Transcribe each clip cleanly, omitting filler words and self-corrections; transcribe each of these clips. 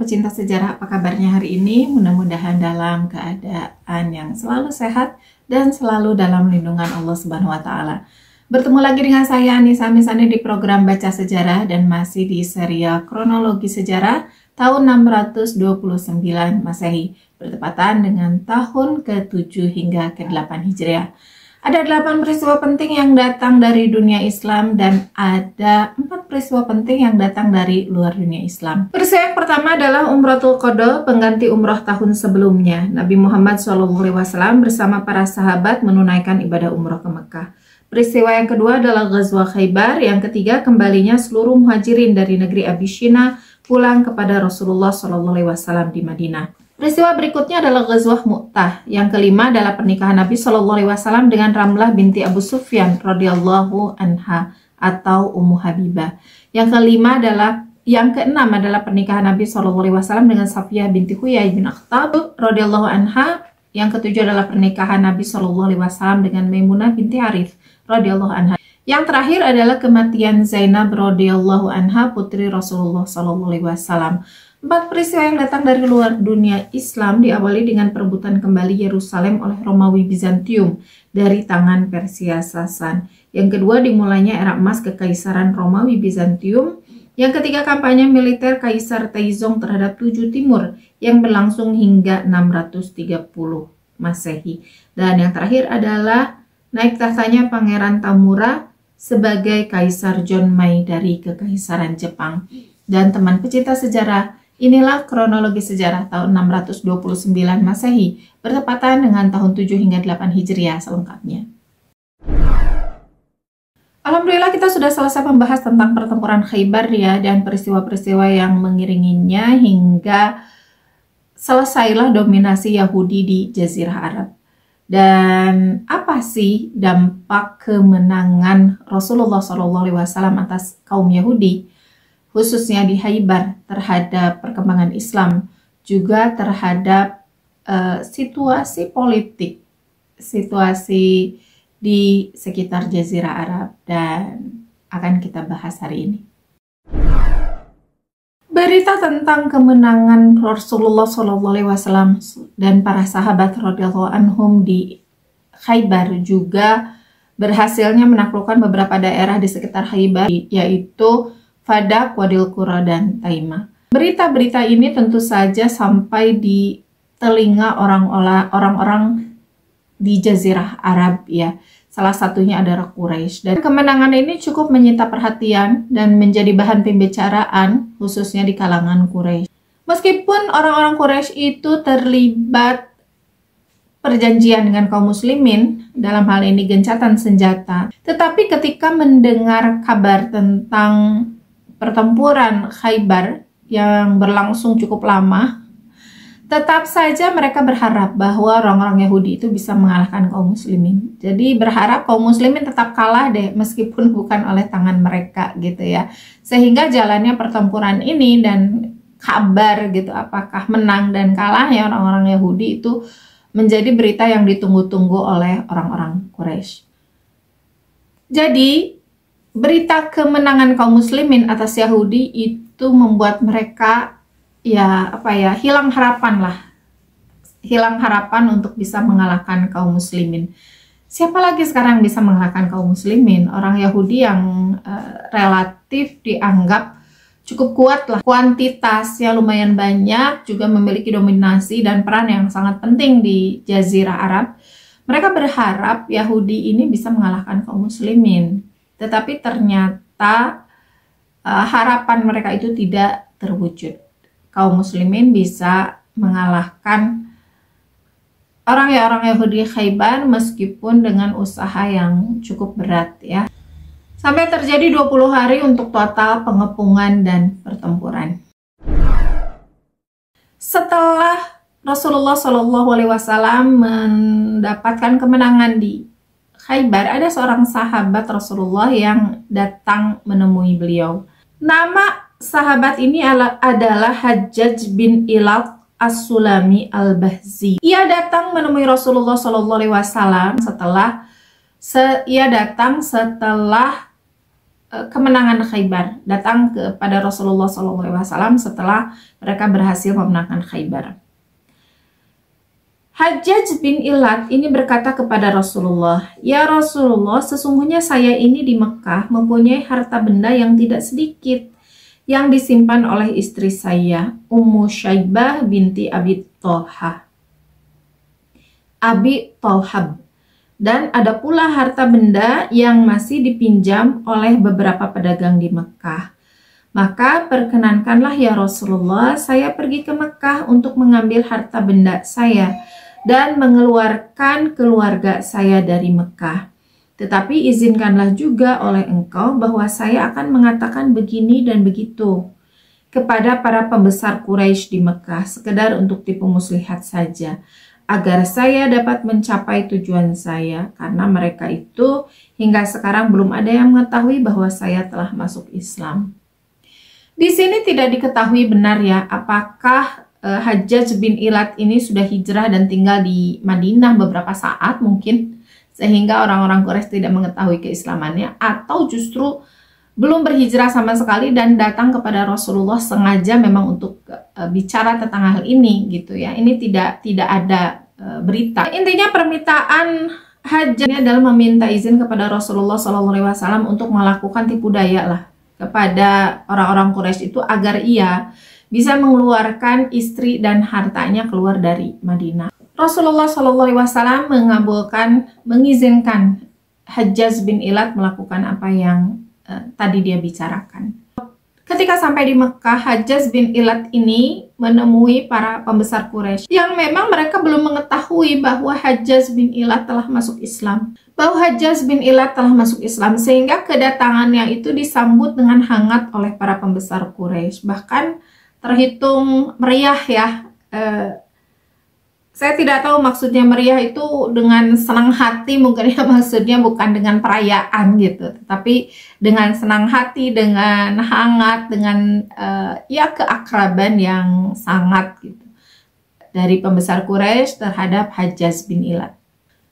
pecinta sejarah, apa kabarnya hari ini? Mudah-mudahan dalam keadaan yang selalu sehat dan selalu dalam lindungan Allah Subhanahu wa Ta'ala. Bertemu lagi dengan saya Anissa Misani di program Baca Sejarah dan masih di serial kronologi sejarah tahun 629 Masehi, bertepatan dengan tahun ke-7 hingga ke-8 Hijriah. Ada 8 peristiwa penting yang datang dari dunia Islam dan ada 4 peristiwa penting yang datang dari luar dunia Islam. Peristiwa yang pertama adalah Umratul Qada, pengganti umrah tahun sebelumnya. Nabi Muhammad SAW bersama para sahabat menunaikan ibadah umrah ke Mekah. Peristiwa yang kedua adalah Ghazwa Khaybar. Yang ketiga, kembalinya seluruh muhajirin dari negeri Abyssinia pulang kepada Rasulullah SAW di Madinah. Peristiwa berikutnya adalah Ghazwah Mu'tah. Yang kelima adalah pernikahan Nabi SAW dengan Ramlah binti Abu Sufyan radhiyallahu anha atau Ummu Habibah. Yang keenam adalah pernikahan Nabi SAW dengan Safiyah binti Huyai bin Akhtab radhiyallahu anha. Yang ketujuh adalah pernikahan Nabi SAW dengan Maimunah binti Harith radhiyallahu anha. Yang terakhir adalah kematian Zainab radhiyallahu anha putri Rasulullah SAW. 4 peristiwa yang datang dari luar dunia Islam diawali dengan perebutan kembali Yerusalem oleh Romawi Bizantium dari tangan Persia Sasan. Yang kedua, dimulainya era emas kekaisaran Romawi Bizantium. Yang ketiga, kampanye militer Kaisar Taizong terhadap 7 Timur yang berlangsung hingga 630 Masehi. Dan yang terakhir adalah naik tahtanya Pangeran Tamura sebagai Kaisar Jonmai dari Kekaisaran Jepang. Dan teman pecinta sejarah, inilah kronologi sejarah tahun 629 Masehi, bertepatan dengan tahun 7 hingga 8 Hijriah selengkapnya. Alhamdulillah kita sudah selesai membahas tentang pertempuran Khaybar ya, dan peristiwa-peristiwa yang mengiringinya hingga selesailah dominasi Yahudi di Jazirah Arab. Dan apa sih dampak kemenangan Rasulullah SAW atas kaum Yahudi, khususnya di Khaybar, terhadap perkembangan Islam, juga terhadap situasi politik, situasi di sekitar Jazirah Arab, dan akan kita bahas hari ini. Berita tentang kemenangan Rasulullah SAW dan para sahabat radhiyallahu anhum di Khaybar juga berhasilnya menaklukkan beberapa daerah di sekitar Khaybar, yaitu Fadak, Wadil Qura, dan Taimah. Berita-berita ini tentu saja sampai di telinga orang-orang di Jazirah Arab ya. Salah satunya adalah Quraisy. Dan kemenangan ini cukup menyita perhatian dan menjadi bahan pembicaraan khususnya di kalangan Quraisy. Meskipun orang-orang Quraisy itu terlibat perjanjian dengan kaum muslimin, dalam hal ini gencatan senjata, tetapi ketika mendengar kabar tentang pertempuran Khaybar yang berlangsung cukup lama, tetap saja mereka berharap bahwa orang-orang Yahudi itu bisa mengalahkan kaum muslimin. Jadi berharap kaum muslimin tetap kalah deh, meskipun bukan oleh tangan mereka gitu ya. Sehingga jalannya pertempuran ini dan kabar gitu apakah menang dan kalahnya orang-orang Yahudi itu menjadi berita yang ditunggu-tunggu oleh orang-orang Quraisy. Jadi berita kemenangan kaum muslimin atas Yahudi itu membuat mereka hilang harapan untuk bisa mengalahkan kaum muslimin. Siapa lagi sekarang bisa mengalahkan kaum muslimin? Orang Yahudi yang relatif dianggap cukup kuat lah, kuantitasnya lumayan banyak, juga memiliki dominasi dan peran yang sangat penting di Jazirah Arab. Mereka berharap Yahudi ini bisa mengalahkan kaum muslimin. Tetapi ternyata harapan mereka itu tidak terwujud. Kaum muslimin bisa mengalahkan orang Yahudi Khaybar meskipun dengan usaha yang cukup berat ya. Sampai terjadi 20 hari untuk total pengepungan dan pertempuran. Setelah Rasulullah SAW mendapatkan kemenangan di Khaybar, ada seorang sahabat Rasulullah yang datang menemui beliau. Nama sahabat ini adalah Hajjaj bin Ilaq As-Sulami Al-Bahzi. Ia datang menemui Rasulullah SAW setelah kemenangan Khaybar, datang kepada Rasulullah SAW setelah mereka berhasil memenangkan Khaybar. Hajjaj bin Ilat ini berkata kepada Rasulullah, "Ya Rasulullah, sesungguhnya saya ini di Mekah mempunyai harta benda yang tidak sedikit yang disimpan oleh istri saya, Ummu Syaibah binti Abi Thalhab. Dan ada pula harta benda yang masih dipinjam oleh beberapa pedagang di Mekah. Maka perkenankanlah ya Rasulullah, saya pergi ke Mekah untuk mengambil harta benda saya dan mengeluarkan keluarga saya dari Mekah. Tetapi izinkanlah juga oleh engkau bahwa saya akan mengatakan begini dan begitu kepada para pembesar Quraisy di Mekah, sekedar untuk tipu muslihat saja, agar saya dapat mencapai tujuan saya, karena mereka itu hingga sekarang belum ada yang mengetahui bahwa saya telah masuk Islam." Di sini tidak diketahui benar ya, apakah Hajjaj bin Ilat ini sudah hijrah dan tinggal di Madinah beberapa saat mungkin, sehingga orang-orang Quraisy tidak mengetahui keislamannya, atau justru belum berhijrah sama sekali dan datang kepada Rasulullah sengaja memang untuk bicara tentang hal ini gitu ya. Ini tidak ada berita. Intinya permintaan Hajjaj ini adalah meminta izin kepada Rasulullah SAW untuk melakukan tipu daya lah kepada orang-orang Quraisy itu agar ia bisa mengeluarkan istri dan hartanya keluar dari Madinah. Rasulullah SAW mengizinkan Hajjaj bin Ilat melakukan apa yang tadi dia bicarakan. Ketika sampai di Mekah, Hajjaj bin Ilat ini menemui para pembesar Quraisy yang memang mereka belum mengetahui bahwa Hajjaj bin Ilat telah masuk Islam. Sehingga kedatangannya itu disambut dengan hangat oleh para pembesar Quraisy. Bahkan terhitung meriah ya. Saya tidak tahu maksudnya meriah itu dengan senang hati, mungkin ya maksudnya bukan dengan perayaan gitu, tetapi dengan senang hati, dengan hangat, dengan ya keakraban yang sangat gitu dari pembesar Quraisy terhadap Hajjaj bin Ilat.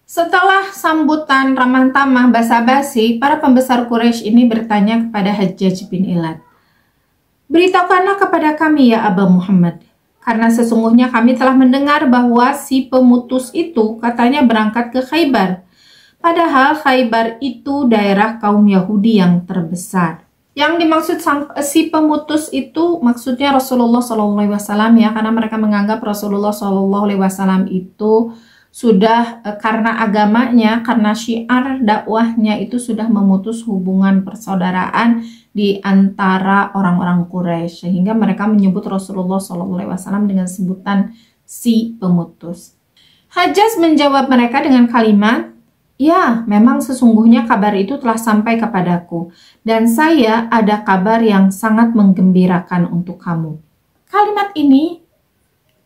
Setelah sambutan ramah tamah basa-basi, para pembesar Quraisy ini bertanya kepada Hajjaj bin Ilat, "Beritahukanlah kepada kami ya Aba Muhammad, karena sesungguhnya kami telah mendengar bahwa si pemutus itu katanya berangkat ke Khaybar. Padahal Khaybar itu daerah kaum Yahudi yang terbesar." Yang dimaksud si pemutus itu maksudnya Rasulullah SAW ya, karena mereka menganggap Rasulullah SAW itu sudah karena agamanya, karena syiar dakwahnya itu sudah memutus hubungan persaudaraan di antara orang-orang Quraisy, sehingga mereka menyebut Rasulullah SAW dengan sebutan si pemutus. Hajjaj menjawab mereka dengan kalimat, "Ya, memang sesungguhnya kabar itu telah sampai kepadaku, dan saya ada kabar yang sangat menggembirakan untuk kamu." Kalimat ini,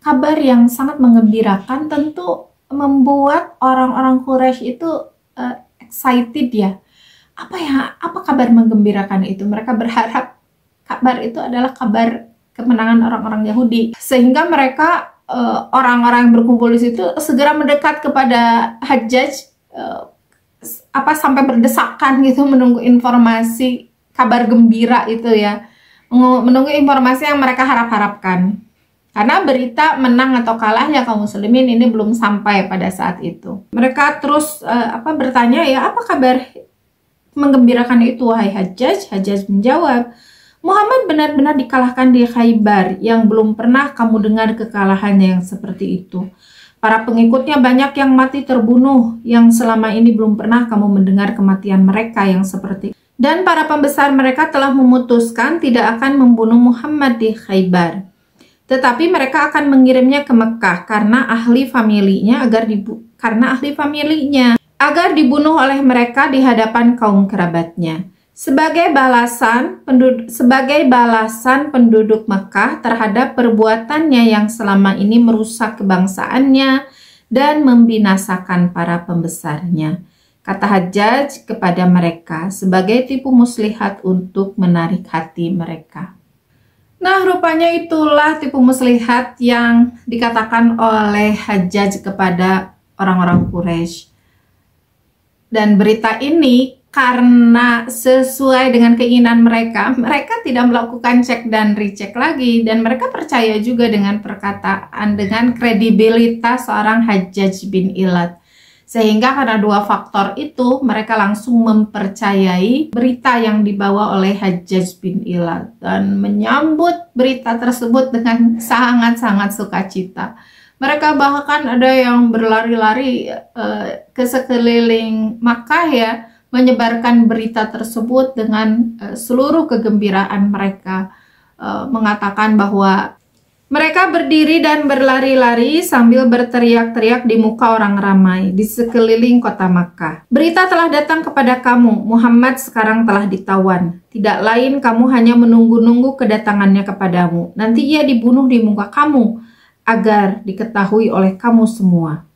kabar yang sangat menggembirakan, tentu membuat orang-orang Quraisy itu excited ya. Apa kabar menggembirakan itu? Mereka berharap kabar itu adalah kabar kemenangan orang-orang Yahudi, sehingga mereka orang-orang yang berkumpul di situ segera mendekat kepada Hajjaj, sampai berdesakan gitu menunggu informasi kabar gembira itu ya, menunggu informasi yang mereka harap-harapkan. Karena berita menang atau kalahnya kaum muslimin ini belum sampai pada saat itu. Mereka terus bertanya, ya apa kabar menggembirakan itu wahai Hajjaj? Hajjaj menjawab, "Muhammad benar-benar dikalahkan di Khaybar yang belum pernah kamu dengar kekalahannya yang seperti itu. Para pengikutnya banyak yang mati terbunuh yang selama ini belum pernah kamu mendengar kematian mereka yang seperti itu. Dan para pembesar mereka telah memutuskan tidak akan membunuh Muhammad di Khaybar. Tetapi mereka akan mengirimnya ke Mekah karena ahli familinya agar dibunuh oleh mereka di hadapan kaum kerabatnya. Sebagai balasan penduduk Mekah terhadap perbuatannya yang selama ini merusak kebangsaannya dan membinasakan para pembesarnya," kata Hajjaj kepada mereka sebagai tipu muslihat untuk menarik hati mereka. Nah, rupanya itulah tipu muslihat yang dikatakan oleh Hajjaj kepada orang-orang Quraisy. Dan berita ini karena sesuai dengan keinginan mereka, mereka tidak melakukan cek dan recheck lagi, dan mereka percaya juga dengan perkataan, dengan kredibilitas seorang Hajjaj bin Ilat. Sehingga karena dua faktor itu, mereka langsung mempercayai berita yang dibawa oleh Hajjaj bin Ilat dan menyambut berita tersebut dengan sangat-sangat sukacita. Mereka bahkan ada yang berlari-lari ke sekeliling Makkah ya, menyebarkan berita tersebut dengan seluruh kegembiraan mereka, mengatakan bahwa mereka berdiri dan berlari-lari sambil berteriak-teriak di muka orang ramai di sekeliling kota Makkah. Berita telah datang kepada kamu, Muhammad sekarang telah ditawan. Tidak lain kamu hanya menunggu-nunggu kedatangannya kepadamu. Nanti ia dibunuh di muka kamu agar diketahui oleh kamu semua.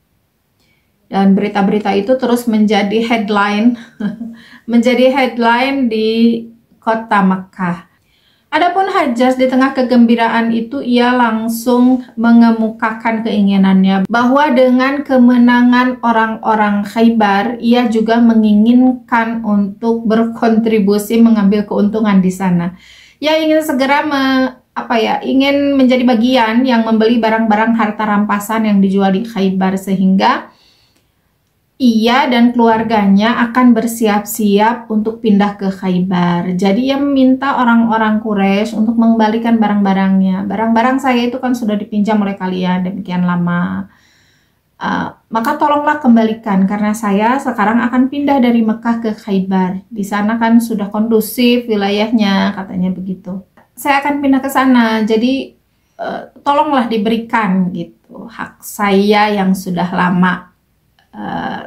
Dan berita-berita itu terus menjadi headline, menjadi headline di kota Makkah. Adapun Hajjaj di tengah kegembiraan itu, ia langsung mengemukakan keinginannya bahwa dengan kemenangan orang-orang Khaybar, ia juga menginginkan untuk berkontribusi mengambil keuntungan di sana. Ia ingin segera ingin menjadi bagian yang membeli barang-barang harta rampasan yang dijual di Khaybar, sehingga ia dan keluarganya akan bersiap-siap untuk pindah ke Khaybar. Jadi ia meminta orang-orang Quraisy untuk mengembalikan barang-barangnya. Barang-barang saya itu kan sudah dipinjam oleh kalian demikian lama. Maka tolonglah kembalikan, karena saya sekarang akan pindah dari Mekah ke Khaybar. Di sana kan sudah kondusif wilayahnya, katanya begitu. Saya akan pindah ke sana, jadi tolonglah diberikan gitu hak saya yang sudah lama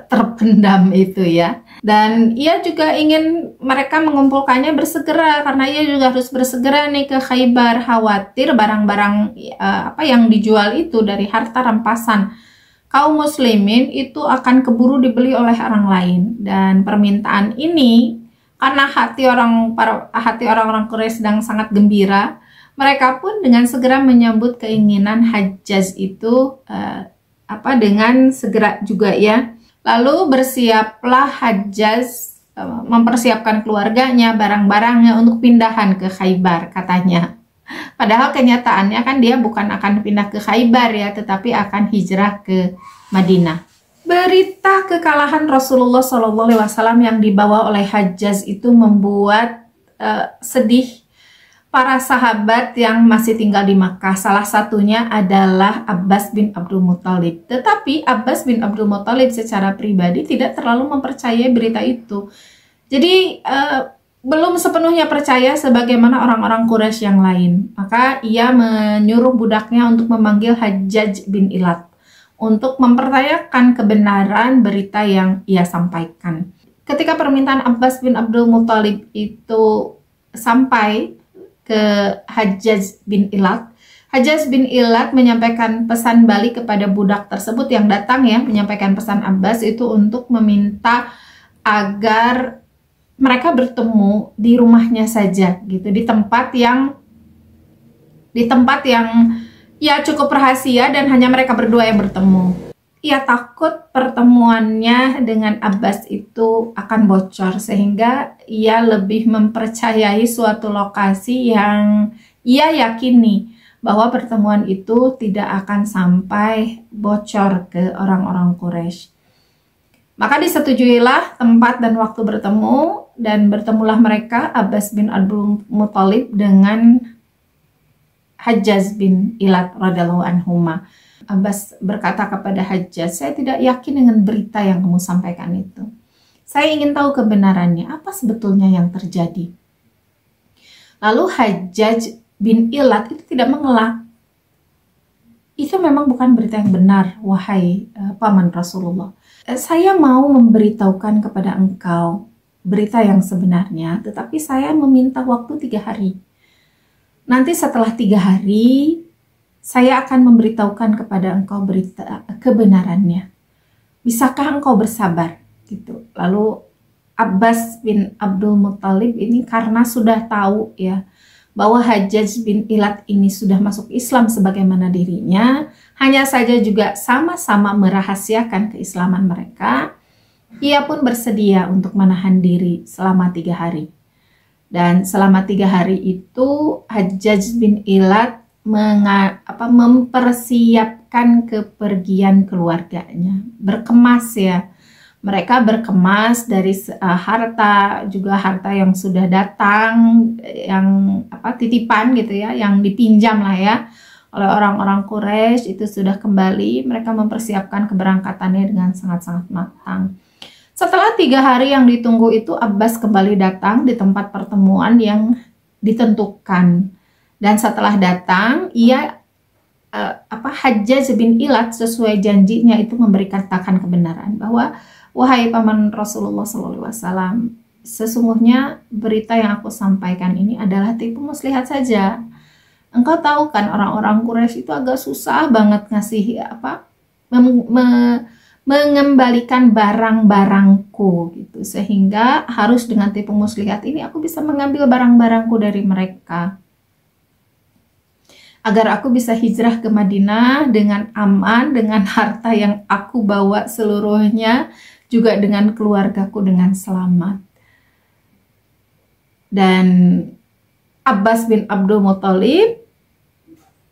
terpendam itu ya. Dan ia juga ingin mereka mengumpulkannya bersegera, karena ia juga harus bersegera nih ke Khaybar, khawatir barang-barang yang dijual itu dari harta rampasan kaum muslimin itu akan keburu dibeli oleh orang lain. Dan permintaan ini karena hati orang-orang Quraisy sedang sangat gembira, mereka pun dengan segera menyambut keinginan Hajjaj itu dengan segera juga ya. Lalu bersiaplah Hajjaj mempersiapkan keluarganya, barang-barangnya untuk pindahan ke Khaybar katanya. Padahal kenyataannya kan dia bukan akan pindah ke Khaybar ya, tetapi akan hijrah ke Madinah. Berita kekalahan Rasulullah SAW yang dibawa oleh Hajjaj itu membuat sedih para sahabat yang masih tinggal di Makkah. Salah satunya adalah Abbas bin Abdul Muthalib. Tetapi Abbas bin Abdul Muthalib secara pribadi tidak terlalu mempercayai berita itu. Jadi belum sepenuhnya percaya sebagaimana orang-orang Quraisy yang lain. Maka ia menyuruh budaknya untuk memanggil Hajjaj bin Ilat untuk mempertanyakan kebenaran berita yang ia sampaikan. Ketika permintaan Abbas bin Abdul Muthalib itu sampai ke Hajjaj bin Ilat, Hajjaj bin Ilat menyampaikan pesan balik kepada budak tersebut yang datang ya, menyampaikan pesan Abbas itu untuk meminta agar mereka bertemu di rumahnya saja gitu, di tempat yang ya cukup rahasia dan hanya mereka berdua yang bertemu. Ia takut pertemuannya dengan Abbas itu akan bocor, sehingga ia lebih mempercayai suatu lokasi yang ia yakini bahwa pertemuan itu tidak akan sampai bocor ke orang-orang Quraisy. Maka disetujuilah tempat dan waktu bertemu, dan bertemulah mereka, Abbas bin Abdul Muthalib dengan Hajjaj bin Ilat radhiyallahu anhuma. Abbas berkata kepada Hajjaj, saya tidak yakin dengan berita yang kamu sampaikan itu. Saya ingin tahu kebenarannya, apa sebetulnya yang terjadi. Lalu Hajjaj bin Ilat itu tidak mengelak. Itu memang bukan berita yang benar, wahai paman Rasulullah. Saya mau memberitahukan kepada engkau berita yang sebenarnya, tetapi saya meminta waktu 3 hari. Nanti setelah 3 hari, saya akan memberitahukan kepada engkau berita kebenarannya. Bisakah engkau bersabar? Gitu. Lalu Abbas bin Abdul Muthalib ini karena sudah tahu ya bahwa Hajjaj bin Ilat ini sudah masuk Islam sebagaimana dirinya, hanya saja juga sama-sama merahasiakan keislaman mereka, Ia pun bersedia untuk menahan diri selama 3 hari. Dan selama 3 hari itu Hajjaj bin Ilat mempersiapkan kepergian keluarganya. Berkemas ya. Mereka berkemas dari harta, juga harta yang sudah datang, yang titipan gitu ya, yang dipinjam lah ya oleh orang-orang Quraisy itu sudah kembali. Mereka mempersiapkan keberangkatannya dengan sangat-sangat matang. Setelah 3 hari yang ditunggu itu, Abbas kembali datang di tempat pertemuan yang ditentukan. Dan setelah datang, Hajjaj bin Ilat sesuai janjinya itu memberitakan kebenaran bahwa, wahai paman Rasulullah SAW, sesungguhnya berita yang aku sampaikan ini adalah tipu muslihat saja. Engkau tahu kan orang-orang Quraisy itu agak susah banget ngasih mengembalikan barang-barangku gitu, sehingga harus dengan tipu muslihat ini aku bisa mengambil barang-barangku dari mereka agar aku bisa hijrah ke Madinah dengan aman, dengan harta yang aku bawa seluruhnya, juga dengan keluargaku dengan selamat. Dan Abbas bin Abdul Muthalib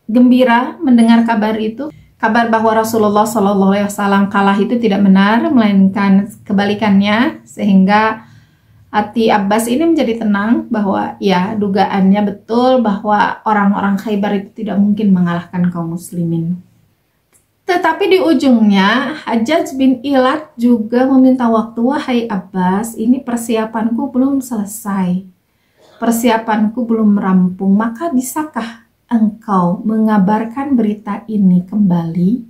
gembira mendengar kabar itu. Kabar bahwa Rasulullah SAW kalah itu tidak benar, melainkan kebalikannya, sehingga hati Abbas ini menjadi tenang bahwa ya dugaannya betul bahwa orang-orang Khaybar itu tidak mungkin mengalahkan kaum muslimin. Tetapi di ujungnya Hajjaj bin Ilat juga meminta waktu, wahai Abbas, ini persiapanku belum selesai, persiapanku belum rampung, maka bisakah engkau mengabarkan berita ini kembali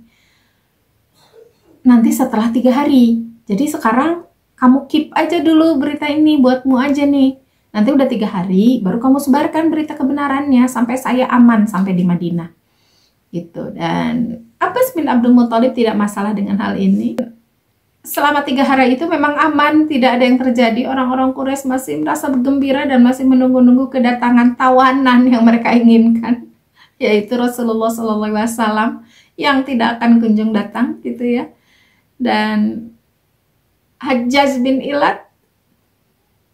nanti setelah 3 hari. Jadi sekarang kamu keep aja dulu berita ini buatmu aja nih. Nanti udah 3 hari baru kamu sebarkan berita kebenarannya sampai saya aman sampai di Madinah. Gitu. Dan Abbas bin Abdul Muthalib tidak masalah dengan hal ini. Selama 3 hari itu memang aman, tidak ada yang terjadi. Orang-orang Quraisy masih merasa bergembira dan masih menunggu-nunggu kedatangan tawanan yang mereka inginkan, yaitu Rasulullah SAW yang tidak akan kunjung datang gitu ya. Dan Hajjaj bin Ilat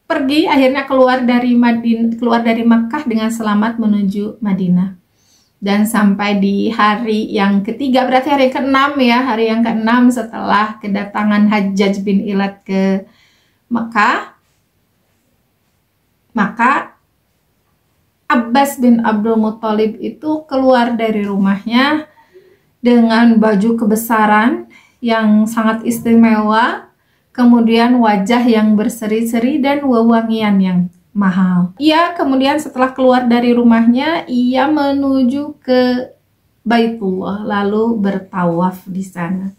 pergi, akhirnya keluar dari Makkah dengan selamat menuju Madinah. Dan sampai di hari yang ketiga, berarti hari ke-6 ya, hari yang ke-6 setelah kedatangan Hajjaj bin Ilat ke Makkah, maka Abbas bin Abdul Muthalib itu keluar dari rumahnya dengan baju kebesaran yang sangat istimewa, kemudian wajah yang berseri-seri dan wewangian yang mahal. Ia kemudian setelah keluar dari rumahnya, ia menuju ke Baitullah lalu bertawaf di sana.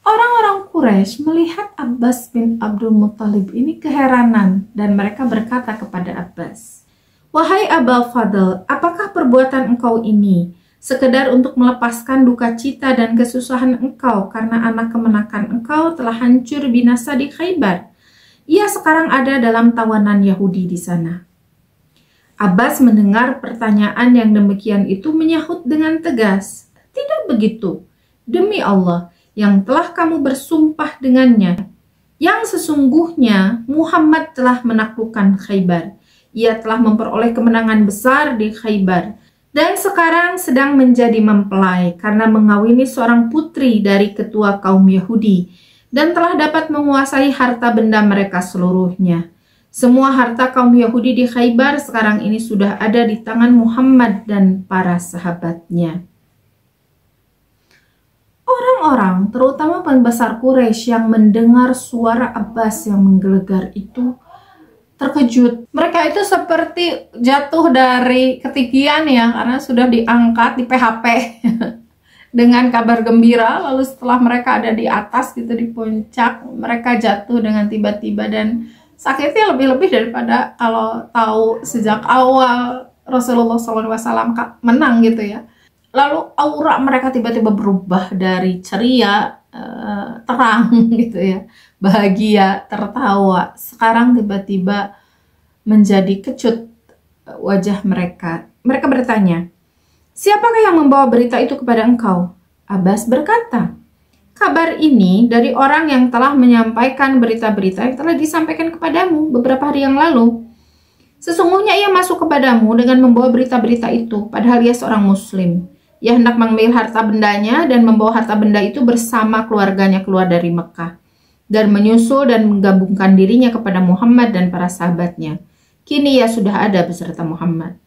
Orang-orang Quraisy melihat Abbas bin Abdul Muthalib ini keheranan dan mereka berkata kepada Abbas, wahai Abul Fadl, apakah perbuatan engkau ini sekedar untuk melepaskan duka cita dan kesusahan engkau karena anak kemenakan engkau telah hancur binasa di Khaybar? Ia sekarang ada dalam tawanan Yahudi di sana. Abbas mendengar pertanyaan yang demikian itu menyahut dengan tegas, tidak begitu. Demi Allah yang telah kamu bersumpah dengannya, yang sesungguhnya Muhammad telah menaklukkan Khaybar. Ia telah memperoleh kemenangan besar di Khaybar dan sekarang sedang menjadi mempelai karena mengawini seorang putri dari ketua kaum Yahudi dan telah dapat menguasai harta benda mereka seluruhnya. Semua harta kaum Yahudi di Khaybar sekarang ini sudah ada di tangan Muhammad dan para sahabatnya. Orang-orang, terutama pembesar Quraisy yang mendengar suara Abbas yang menggelegar itu, terkejut. Mereka itu seperti jatuh dari ketinggian ya, karena sudah diangkat di PHP dengan kabar gembira. Lalu setelah mereka ada di atas gitu, di puncak, mereka jatuh dengan tiba-tiba dan sakitnya lebih-lebih daripada kalau tahu sejak awal Rasulullah SAW menang gitu ya. Lalu aura mereka tiba-tiba berubah dari ceria, terang gitu ya, bahagia, tertawa. Sekarang tiba-tiba menjadi kecut wajah mereka. Mereka bertanya, siapakah yang membawa berita itu kepada engkau? Abbas berkata, kabar ini dari orang yang telah menyampaikan berita-berita yang telah disampaikan kepadamu beberapa hari yang lalu. Sesungguhnya ia masuk kepadamu dengan membawa berita-berita itu, padahal ia seorang muslim. Ia hendak mengambil harta bendanya dan membawa harta benda itu bersama keluarganya keluar dari Mekah, dan menyusul dan menggabungkan dirinya kepada Muhammad dan para sahabatnya. Kini ia sudah ada beserta Muhammad.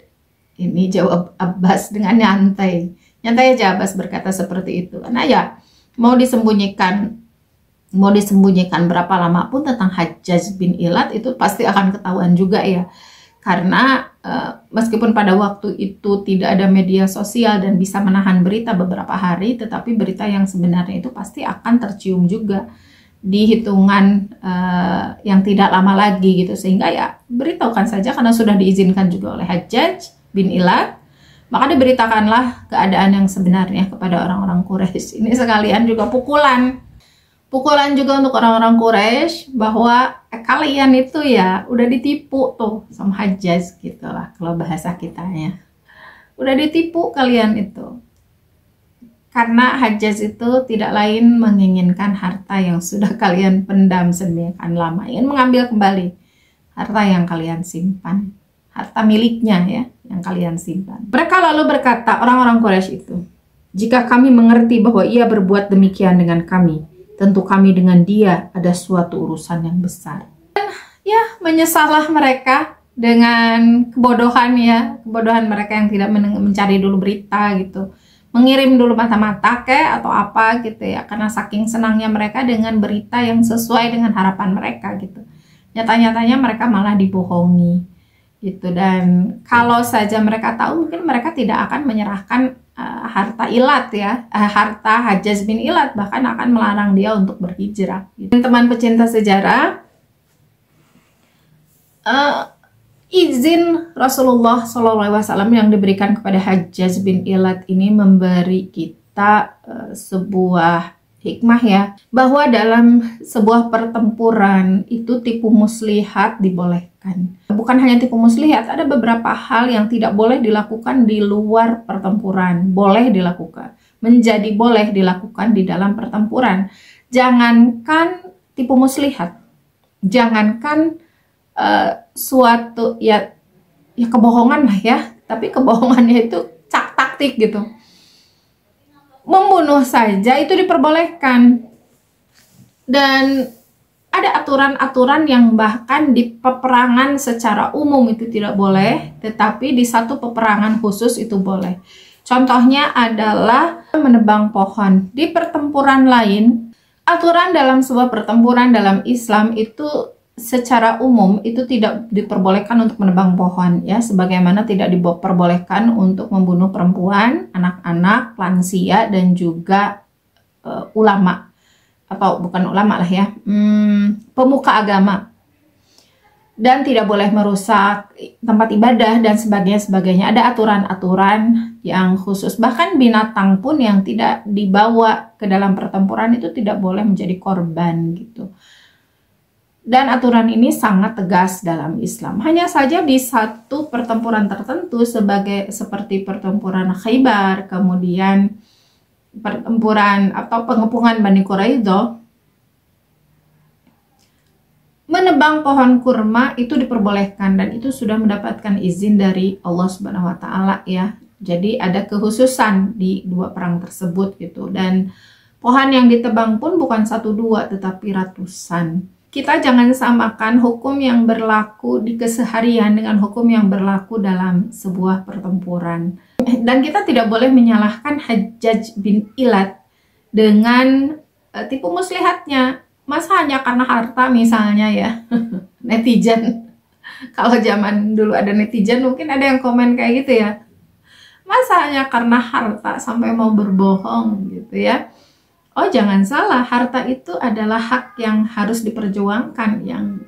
Ini jawab Abbas dengan nyantai. Nyantai aja Abbas berkata seperti itu. Karena ya mau disembunyikan berapa lama pun tentang Hajjaj bin Ilat itu pasti akan ketahuan juga ya. Karena meskipun pada waktu itu tidak ada media sosial dan bisa menahan berita beberapa hari, tetapi berita yang sebenarnya itu pasti akan tercium juga di hitungan yang tidak lama lagi gitu. Sehingga ya beritahukan saja karena sudah diizinkan juga oleh Hajjaj bin Ilat, maka diberitakanlah keadaan yang sebenarnya kepada orang-orang Quraisy. Ini sekalian juga pukulan juga untuk orang-orang Quraisy bahwa kalian itu ya udah ditipu tuh sama Hajjaj gitu lah kalau bahasa kitanya. Udah ditipu kalian itu. Karena Hajjaj itu tidak lain menginginkan harta yang sudah kalian pendam sedemikian lama, ingin mengambil kembali harta yang kalian simpan, harta miliknya ya yang kalian simpan. Mereka lalu berkata, orang-orang Quraisy itu, jika kami mengerti bahwa ia berbuat demikian dengan kami, tentu kami dengan dia ada suatu urusan yang besar. Dan ya menyesallah mereka dengan kebodohan mereka yang tidak mencari dulu berita gitu, mengirim dulu mata-mata kayak atau apa gitu ya, karena saking senangnya mereka dengan berita yang sesuai dengan harapan mereka gitu. Nyata-nyatanya mereka malah dibohongi gitu. Dan kalau saja mereka tahu, mungkin mereka tidak akan menyerahkan harta Ilat ya, harta Hajjaj bin Ilat, bahkan akan melarang dia untuk berhijrah gitu. Teman pecinta sejarah, izin Rasulullah SAW yang diberikan kepada Hajjaj bin Ilat ini memberi kita sebuah hikmah ya, bahwa dalam sebuah pertempuran itu tipu muslihat dibolehkan. Bukan hanya tipu muslihat, ada beberapa hal yang tidak boleh dilakukan di luar pertempuran, boleh dilakukan, menjadi boleh dilakukan di dalam pertempuran. Jangankan tipu muslihat, jangankan suatu ya kebohongan lah ya, tapi kebohongannya itu taktik gitu. Membunuh saja itu diperbolehkan. Dan ada aturan-aturan yang bahkan di peperangan secara umum itu tidak boleh, tetapi di satu peperangan khusus itu boleh. Contohnya adalah menebang pohon. Di pertempuran lain, aturan dalam sebuah pertempuran dalam Islam itu secara umum itu tidak diperbolehkan untuk menebang pohon ya, sebagaimana tidak diperbolehkan untuk membunuh perempuan, anak-anak, lansia dan juga ulama, atau bukan ulama lah ya, pemuka agama, dan tidak boleh merusak tempat ibadah dan sebagainya. Ada aturan-aturan yang khusus, bahkan binatang pun yang tidak dibawa ke dalam pertempuran itu tidak boleh menjadi korban gitu. Dan aturan ini sangat tegas dalam Islam. Hanya saja di satu pertempuran tertentu seperti pertempuran Khaybar, kemudian pertempuran atau pengepungan Bani Quraidah, menebang pohon kurma itu diperbolehkan dan itu sudah mendapatkan izin dari Allah Subhanahu wa taala ya. Jadi ada kekhususan di dua perang tersebut gitu. Dan pohon yang ditebang pun bukan 1-2 tetapi ratusan. Kita jangan samakan hukum yang berlaku di keseharian dengan hukum yang berlaku dalam sebuah pertempuran. Dan kita tidak boleh menyalahkan Hajjaj bin Ilat dengan tipu muslihatnya. Masa hanya karena harta misalnya ya, netizen. Kalau zaman dulu ada netizen mungkin ada yang komen kayak gitu ya. Masa hanya karena harta sampai mau berbohong gitu ya. Oh jangan salah, harta itu adalah hak yang harus diperjuangkan, yang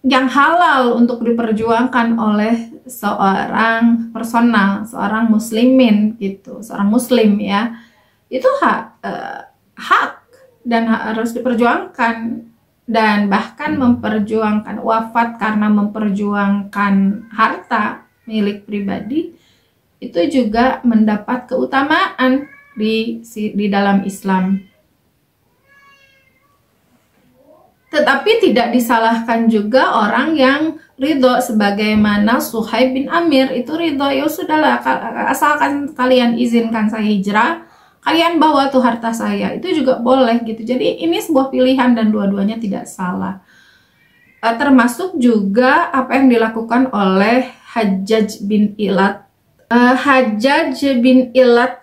yang halal untuk diperjuangkan oleh seorang personal, seorang muslimin gitu, seorang muslim ya. Itu hak dan harus diperjuangkan, dan bahkan memperjuangkan wafat karena memperjuangkan harta milik pribadi itu juga mendapat keutamaan. di dalam Islam. Tetapi tidak disalahkan juga orang yang ridho, sebagaimana Suhaib bin Amir itu ridho, ya sudahlah, asalkan kalian izinkan saya hijrah, kalian bawa tuh harta saya, itu juga boleh gitu. Jadi ini sebuah pilihan dan dua-duanya tidak salah. Termasuk juga apa yang dilakukan oleh Hajjaj bin Ilat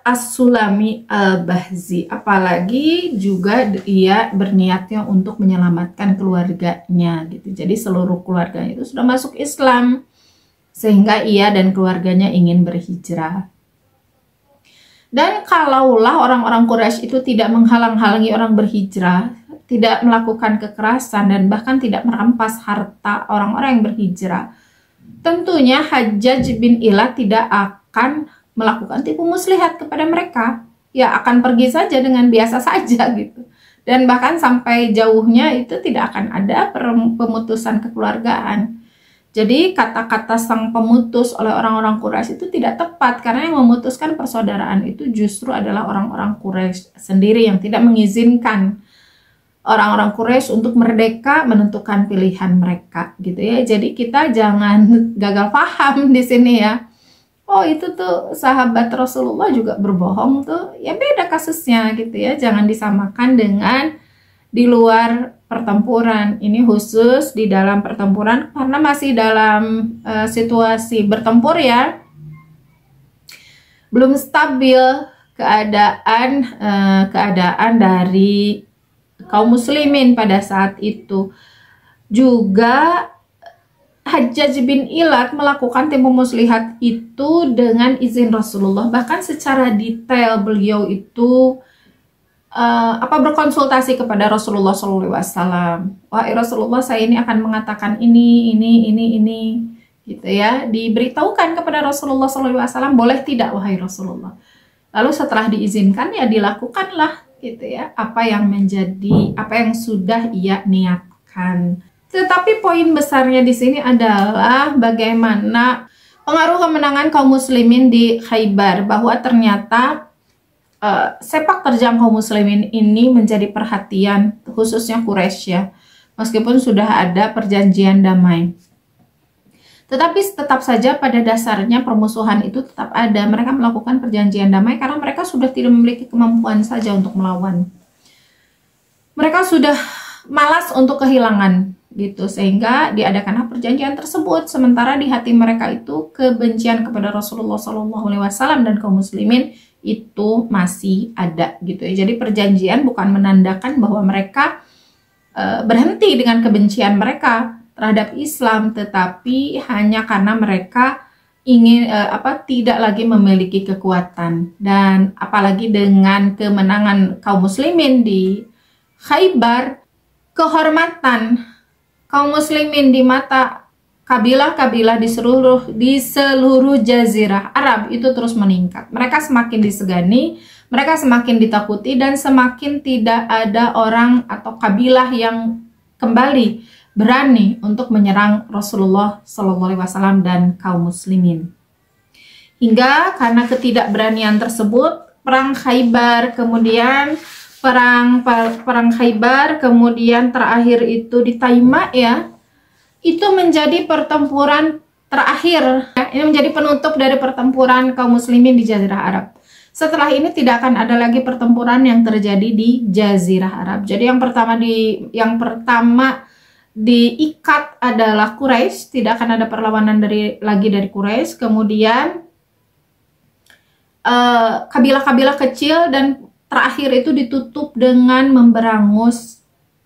As-Sulami Al-Bahzi. Apalagi juga ia berniatnya untuk menyelamatkan keluarganya gitu. Jadi seluruh keluarganya itu sudah masuk Islam, sehingga ia dan keluarganya ingin berhijrah. Dan kalaulah orang-orang Quraisy itu tidak menghalang-halangi orang berhijrah, tidak melakukan kekerasan, dan bahkan tidak merampas harta orang-orang yang berhijrah, tentunya Hajjaj bin Ilat tidak akan melakukan tipu muslihat kepada mereka. Ya akan pergi saja dengan biasa saja gitu. Dan bahkan sampai jauhnya itu tidak akan ada pemutusan kekeluargaan. Jadi kata-kata sang pemutus oleh orang-orang Quraisy itu tidak tepat, karena yang memutuskan persaudaraan itu justru adalah orang-orang Quraisy sendiri yang tidak mengizinkan orang-orang Quraisy untuk merdeka menentukan pilihan mereka gitu ya. Jadi kita jangan gagal paham di sini ya. Oh itu tuh sahabat Rasulullah juga berbohong tuh, ya beda kasusnya gitu ya. Jangan disamakan dengan di luar pertempuran. Ini khusus di dalam pertempuran karena masih dalam situasi bertempur ya. Belum stabil keadaan dari kaum muslimin pada saat itu. Juga Hajjaj bin Ilat melakukan tipu muslihat itu dengan izin Rasulullah. Bahkan secara detail beliau itu berkonsultasi kepada Rasulullah SAW. Wahai Rasulullah, saya ini akan mengatakan ini gitu ya. Diberitahukan kepada Rasulullah SAW, boleh tidak wahai Rasulullah. Lalu setelah diizinkan ya dilakukanlah gitu ya, apa yang sudah ia niatkan. Tetapi poin besarnya di sini adalah bagaimana pengaruh kemenangan kaum muslimin di Khaybar, bahwa ternyata sepak terjang kaum muslimin ini menjadi perhatian khususnya Quraisy ya, meskipun sudah ada perjanjian damai. Tetapi tetap saja pada dasarnya permusuhan itu tetap ada. Mereka melakukan perjanjian damai karena mereka sudah tidak memiliki kemampuan saja untuk melawan. Mereka sudah malas untuk kehilangan gitu, sehingga diadakanlah perjanjian tersebut. Sementara di hati mereka itu kebencian kepada Rasulullah SAW dan kaum muslimin itu masih ada gitu ya. Jadi perjanjian bukan menandakan bahwa mereka berhenti dengan kebencian mereka terhadap Islam, tetapi hanya karena mereka ingin tidak lagi memiliki kekuatan. Dan apalagi dengan kemenangan kaum muslimin di Khaybar, kehormatan kaum muslimin di mata kabilah-kabilah di seluruh jazirah Arab itu terus meningkat. Mereka semakin disegani, mereka semakin ditakuti, dan semakin tidak ada orang atau kabilah yang kembali berani untuk menyerang Rasulullah SAW dan kaum muslimin. Hingga karena ketidakberanian tersebut, perang Khaybar, kemudian perang Khaybar, kemudian terakhir itu di Taima ya, itu menjadi pertempuran terakhir ya. Ini menjadi penutup dari pertempuran kaum muslimin di Jazirah Arab. Setelah ini tidak akan ada lagi pertempuran yang terjadi di Jazirah Arab. Jadi yang pertama diikat adalah Quraisy, tidak akan ada perlawanan lagi dari Quraisy. Kemudian kabilah-kabilah kecil, dan terakhir itu ditutup dengan memberangus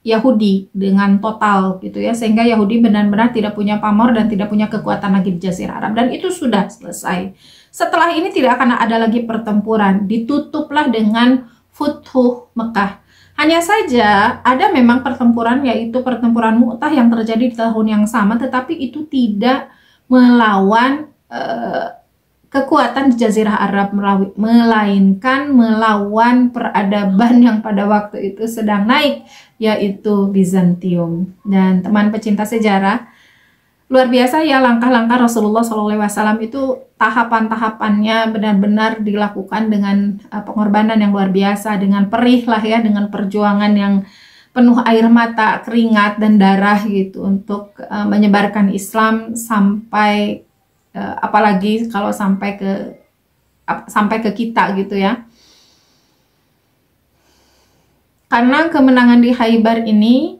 Yahudi dengan total gitu ya, sehingga Yahudi benar-benar tidak punya pamor dan tidak punya kekuatan lagi di Jazirah Arab, dan itu sudah selesai. Setelah ini tidak akan ada lagi pertempuran, ditutuplah dengan Futhuh Mekah. Hanya saja ada memang pertempuran, yaitu pertempuran Mu'tah yang terjadi di tahun yang sama, tetapi itu tidak melawan kekuatan di Jazirah Arab, melainkan melawan peradaban yang pada waktu itu sedang naik, yaitu Bizantium. Dan teman pecinta sejarah, luar biasa ya langkah-langkah Rasulullah SAW itu, tahapan-tahapannya benar-benar dilakukan dengan pengorbanan yang luar biasa, dengan perih lah ya, dengan perjuangan yang penuh air mata, keringat dan darah gitu untuk menyebarkan Islam sampai apalagi kalau sampai ke kita gitu ya. Karena kemenangan di Khaybar ini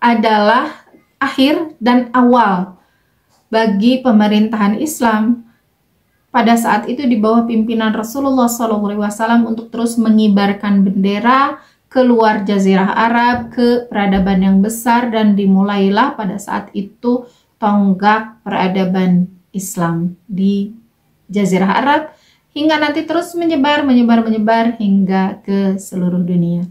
adalah akhir dan awal bagi pemerintahan Islam pada saat itu di bawah pimpinan Rasulullah SAW untuk terus mengibarkan bendera keluar Jazirah Arab ke peradaban yang besar, dan dimulailah pada saat itu tonggak peradaban Islam di Jazirah Arab hingga nanti terus menyebar hingga ke seluruh dunia.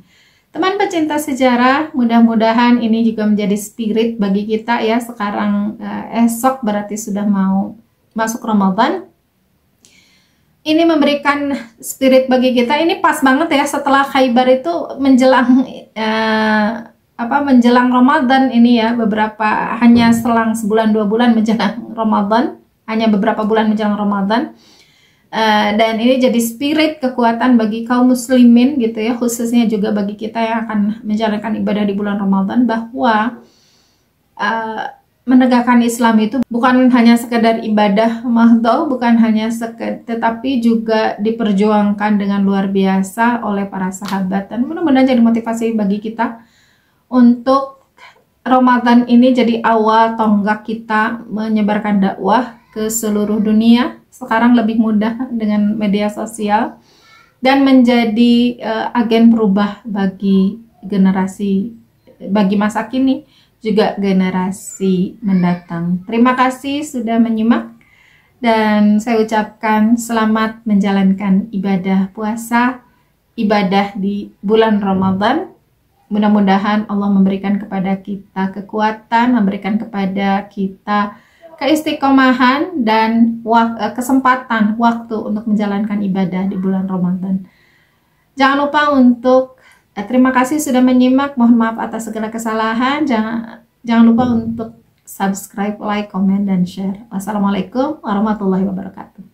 Teman pecinta sejarah, mudah-mudahan ini juga menjadi spirit bagi kita ya. Sekarang esok berarti sudah mau masuk Ramadan. Ini memberikan spirit bagi kita. Ini pas banget ya setelah Khaybar itu menjelang menjelang Ramadan ini ya, hanya selang sebulan 2 bulan menjelang Ramadan, hanya beberapa bulan menjelang Ramadan. Dan ini jadi spirit kekuatan bagi kaum muslimin gitu ya, khususnya juga bagi kita yang akan menjalankan ibadah di bulan Ramadan, bahwa menegakkan Islam itu bukan hanya sekedar ibadah mahdhah, bukan hanya tetapi juga diperjuangkan dengan luar biasa oleh para sahabat. Dan mudah-mudahan jadi motivasi bagi kita untuk Ramadan ini jadi awal tonggak kita menyebarkan dakwah ke seluruh dunia. Sekarang lebih mudah dengan media sosial, dan menjadi agen perubah bagi generasi, bagi masa kini, juga generasi mendatang. Terima kasih sudah menyimak, dan saya ucapkan selamat menjalankan ibadah puasa, ibadah di bulan Ramadan. Mudah-mudahan Allah memberikan kepada kita kekuatan, memberikan kepada kita keistiqomahan dan kesempatan waktu untuk menjalankan ibadah di bulan Ramadan. Jangan lupa untuk terima kasih sudah menyimak. Mohon maaf atas segala kesalahan. Jangan lupa untuk subscribe, like, comment, dan share. Wassalamualaikum warahmatullahi wabarakatuh.